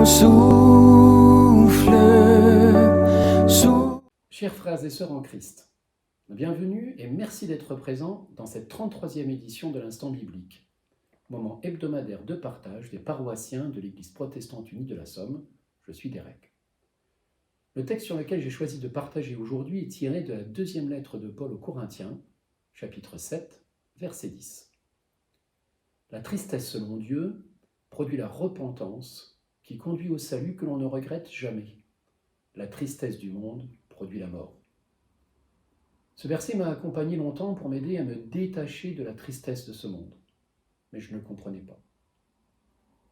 ton souffle. Chers frères et sœurs en Christ, bienvenue et merci d'être présents dans cette 33e édition de l'Instant biblique, moment hebdomadaire de partage des paroissiens de l'Église protestante unie de la Somme. Je suis Derek. Le texte sur lequel j'ai choisi de partager aujourd'hui est tiré de la deuxième lettre de Paul aux Corinthiens, chapitre 7, verset 10. La tristesse selon Dieu produit la repentance qui conduit au salut que l'on ne regrette jamais. La tristesse du monde produit la mort. Ce verset m'a accompagné longtemps pour m'aider à me détacher de la tristesse de ce monde. Mais je ne comprenais pas.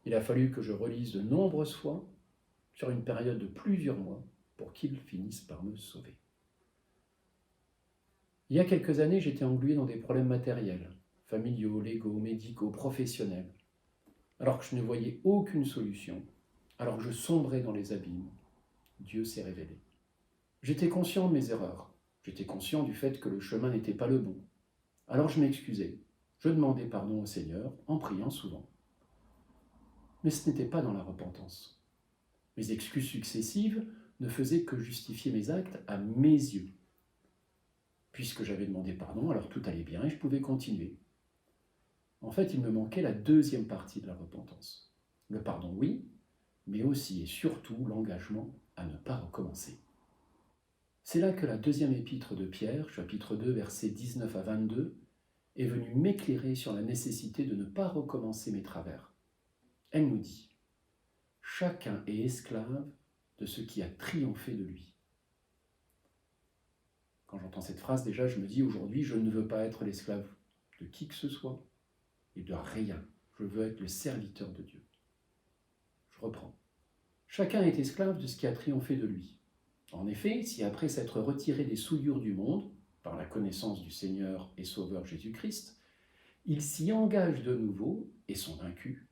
Il a fallu que je relise de nombreuses fois sur une période de plusieurs mois pour qu'il finisse par me sauver. Il y a quelques années, j'étais englué dans des problèmes matériels, familiaux, légaux, médicaux, professionnels, alors que je ne voyais aucune solution, alors que je sombrais dans les abîmes. Dieu s'est révélé. J'étais conscient de mes erreurs. J'étais conscient du fait que le chemin n'était pas le bon. Alors je m'excusais. Je demandais pardon au Seigneur en priant souvent. Mais ce n'était pas dans la repentance. Mes excuses successives ne faisaient que justifier mes actes à mes yeux. Puisque j'avais demandé pardon, alors tout allait bien et je pouvais continuer. En fait, il me manquait la deuxième partie de la repentance. Le pardon, oui, mais aussi et surtout l'engagement à ne pas recommencer. C'est là que la deuxième épître de Pierre, chapitre 2, versets 19 à 22, est venue m'éclairer sur la nécessité de ne pas recommencer mes travers. Elle nous dit « Chacun est esclave de ce qui a triomphé de lui ». Quand j'entends cette phrase, déjà, je me dis aujourd'hui, je ne veux pas être l'esclave de qui que ce soit et de rien. Je veux être le serviteur de Dieu. Je reprends. Chacun est esclave de ce qui a triomphé de lui. En effet, si après s'être retiré des souillures du monde, par la connaissance du Seigneur et Sauveur Jésus-Christ, ils s'y engagent de nouveau et sont vaincus,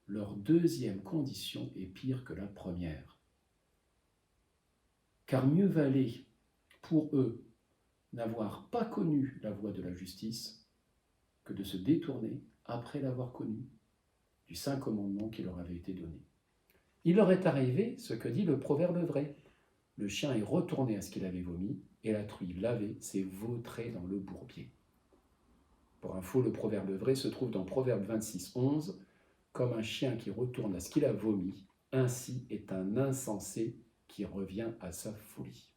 leur deuxième condition est pire que la première. Car mieux valait pour eux n'avoir pas connu la voie de la justice que de se détourner, après l'avoir connu, du saint commandement qui leur avait été donné. Il leur est arrivé ce que dit le proverbe vrai. Le chien est retourné à ce qu'il avait vomi, et la truie lavée s'est vautrée dans le bourbier. Pour info, le proverbe vrai se trouve dans Proverbe 26, 11, comme un chien qui retourne à ce qu'il a vomi, ainsi est un insensé qui revient à sa folie.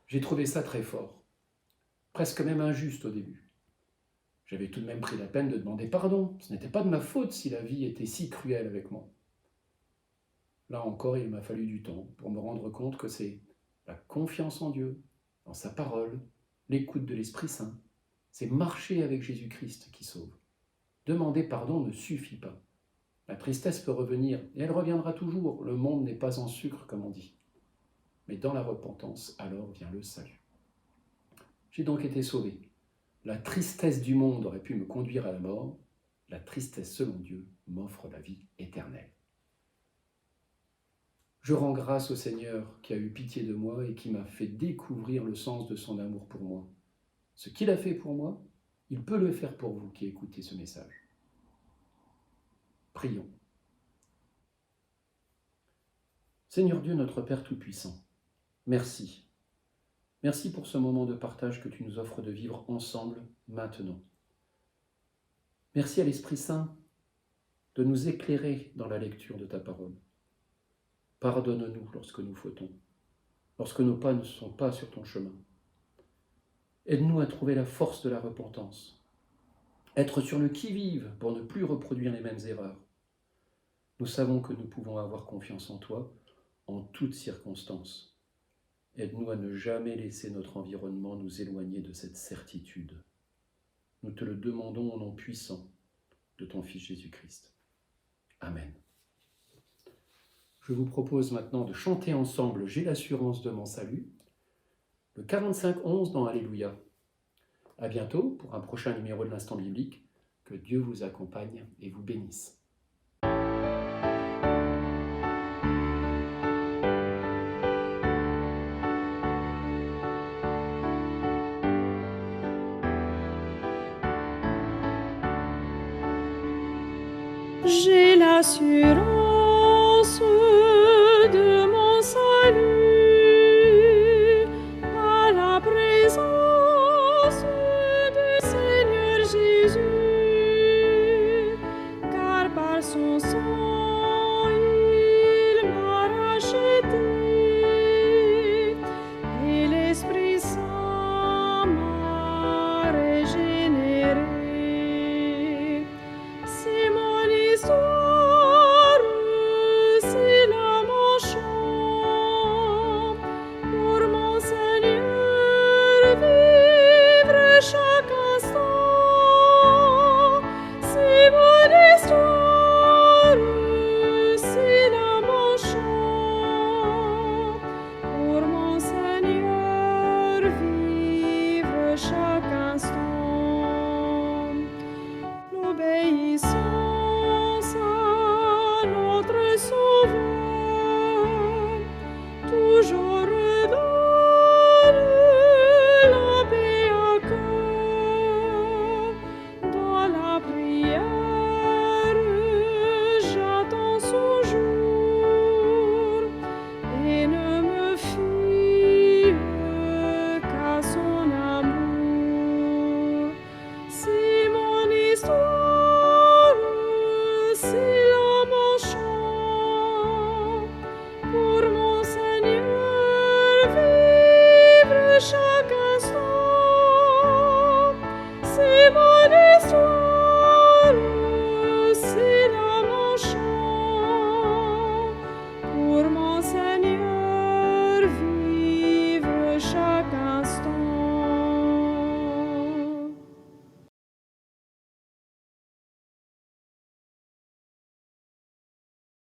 J'ai trouvé ça très fort, presque même injuste au début. J'avais tout de même pris la peine de demander pardon. Ce n'était pas de ma faute si la vie était si cruelle avec moi. Là encore, il m'a fallu du temps pour me rendre compte que c'est la confiance en Dieu, en sa parole, l'écoute de l'Esprit Saint. C'est marcher avec Jésus-Christ qui sauve. Demander pardon ne suffit pas. La tristesse peut revenir, et elle reviendra toujours. Le monde n'est pas en sucre, comme on dit. Mais dans la repentance, alors vient le salut. J'ai donc été sauvé. La tristesse du monde aurait pu me conduire à la mort. La tristesse selon Dieu m'offre la vie éternelle. Je rends grâce au Seigneur qui a eu pitié de moi et qui m'a fait découvrir le sens de son amour pour moi. Ce qu'il a fait pour moi, il peut le faire pour vous qui écoutez ce message. Prions. Seigneur Dieu, notre Père Tout-Puissant, merci. Merci pour ce moment de partage que tu nous offres de vivre ensemble maintenant. Merci à l'Esprit Saint de nous éclairer dans la lecture de ta parole. Pardonne-nous lorsque nous fautons, lorsque nos pas ne sont pas sur ton chemin. Aide-nous à trouver la force de la repentance, être sur le qui-vive pour ne plus reproduire les mêmes erreurs. Nous savons que nous pouvons avoir confiance en toi en toutes circonstances. Aide-nous à ne jamais laisser notre environnement nous éloigner de cette certitude. Nous te le demandons au nom puissant de ton Fils Jésus-Christ. Amen. Je vous propose maintenant de chanter ensemble « J'ai l'assurance de mon salut », le 45-11 dans Alléluia. À bientôt pour un prochain numéro de l'Instant biblique. Que Dieu vous accompagne et vous bénisse. J'ai l'assurance Salut.